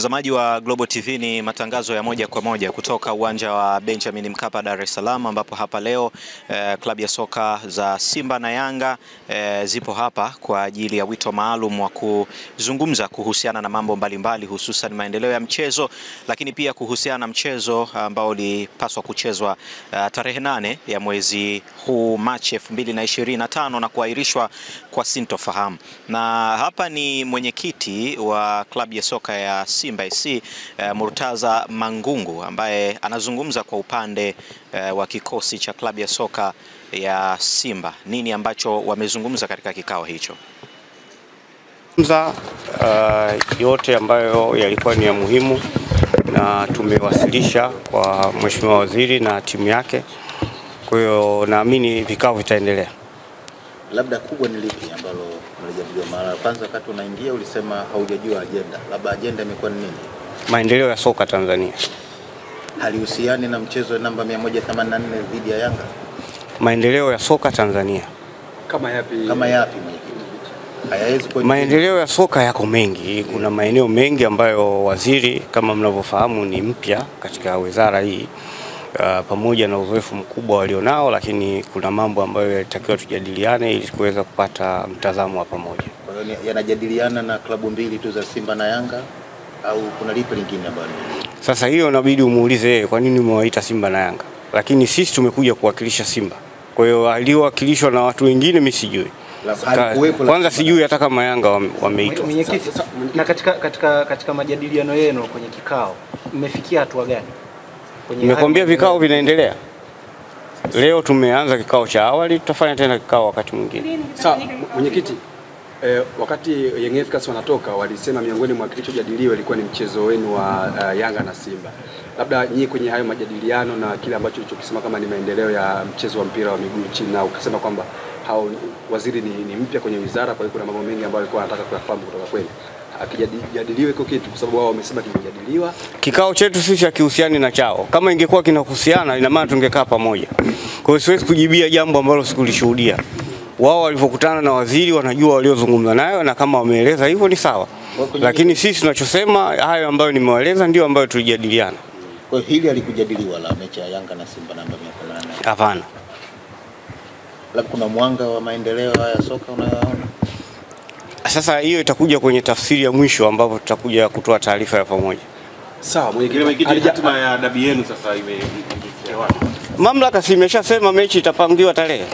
Mtazamaji wa Global TV, ni matangazo ya moja kwa moja kutoka uwanja wa Benjamin Mkapa, Dar es Salaam, ambapo hapa leo klabu ya soka za Simba na Yanga zipo hapa kwa ajili ya wito maalum wa kuzungumza kuhusiana na mambo mbalimbali, hususan maendeleo ya mchezo, lakini pia kuhusiana na mchezo ambao ulipaswa kuchezwa tarehe 8 ya mwezi huu Machi 2025 na kuahirishwa kwa sintofahamu. Na hapa ni mwenyekiti wa klabu ya soka ya Simba SC Murtaza Mangungu, ambaye anazungumza kwa upande wa kikosi cha klabu ya soka ya Simba. Nini ambacho wamezungumza katika kikao hicho? Yote ambayo yalikuwa ni ya muhimu na tumewasilisha kwa Mheshimiwa Waziri na timu yake. Kwa hiyo naamini vikao vitaendelea. Labda kubwa ni lipi ambalo mlijadiliwa? Mara kwanza wakati unaingia ulisema haujajua agenda. Labda agenda imekuwa ni nini? Maendeleo ya soka Tanzania. Halihusiani na mchezo namba 184 dhidi ya Yanga? Maendeleo ya soka Tanzania. Kama yapi mwenyekiti? Hayawezi kwa maendeleo ya soka yako mengi. Kuna maeneo mengi ambayo waziri, kama mnavyofahamu, ni mpya katika wizara hii, pamoja na uzoefu mkubwa walionao, lakini kuna mambo ambayo yalitakiwa tujadiliane ili kuweza kupata mtazamo wa pamoja. Kwa hiyo yanajadiliana na klabu mbili tu za Simba na Yanga au kuna lipi lingine ambalo? Sasa hiyo inabidi umuulize yeye kwa nini umewaita Simba na Yanga. Lakini sisi tumekuja kuwakilisha Simba. Kwa hiyo aliowakilishwa na watu wengine mimi sijui. Kwanza sijui hata kama Yanga wameitwa. Mwenyekiti, na katika majadiliano yenu kwenye kikao mmefikia hatua gani? Nimekwambia vikao vinaendelea. Leo tumeanza kikao cha awali, tutafanya tena kikao wakati mwingine. Sawa, mwenyekiti, wakati Young Africans wanatoka walisema miongoni mwa kilichojadiliwa ilikuwa ni mchezo wenu wa Yanga na Simba. Labda nyinyi kwenye hayo majadiliano na kile ambacho ulichokisema kama ni maendeleo ya mchezo wa mpira wa miguu nchini, na ukasema kwamba waziri ni mpya kwenye wizara, kwa hiyo kuna mambo mengi ambayo alikuwa anataka kuyafahamu kutoka kwenu. Akijadiliwa iko kitu kwa sababu wao wamesema kimejadiliwa. Kikao chetu sisi hakihusiani na chao. Kama ingekuwa kinahusiana ina maana tungekaa pamoja. Kwa hiyo siwezi kujibia jambo ambalo sikulishuhudia. Wao walipokutana na waziri wanajua waliozungumza nayo, na kama wameeleza hivyo ni sawa. Lakini sisi tunachosema hayo ambayo nimewaeleza ndio ambayo tulijadiliana. Kwa hiyo hili alikujadiliwa la mechi ya Yanga na Simba namba 184? Hapana. Labda kuna mwanga wa maendeleo haya soka unayoona? Sasa hiyo itakuja kwenye tafsiri ya mwisho ambapo tutakuja kutoa taarifa ya pamoja. Sawa, mwenyekiti, hatima ya dabi yenu sasa imefikia wapi? Mamlaka si imeshasema mechi itapangiwa tarehe.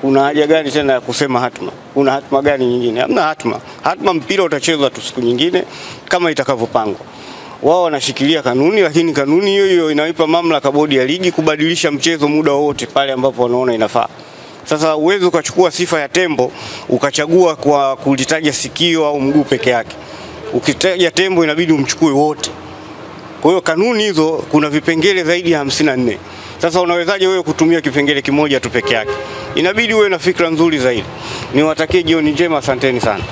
Kuna haja gani tena ya kusema hatima? Kuna hatima gani nyingine? Hamna hatima. Hatima mpira utachezwa tu siku nyingine kama itakavyopangwa. Wao wanashikilia kanuni, lakini kanuni hiyo inaipa mamlaka bodi ya ligi kubadilisha mchezo muda wote pale ambapo wanaona inafaa. Sasa uwezo ukachukua sifa ya tembo ukachagua kwa kulitaja sikio au mguu peke yake. Ukitaja tembo inabidi umchukue wote. Kwa hiyo kanuni hizo kuna vipengele zaidi ya 54. Sasa unawezaje wewe kutumia kipengele kimoja tu peke yake? Inabidi uwe na fikra nzuri zaidi. Niwatakie jioni njema, asanteni sana.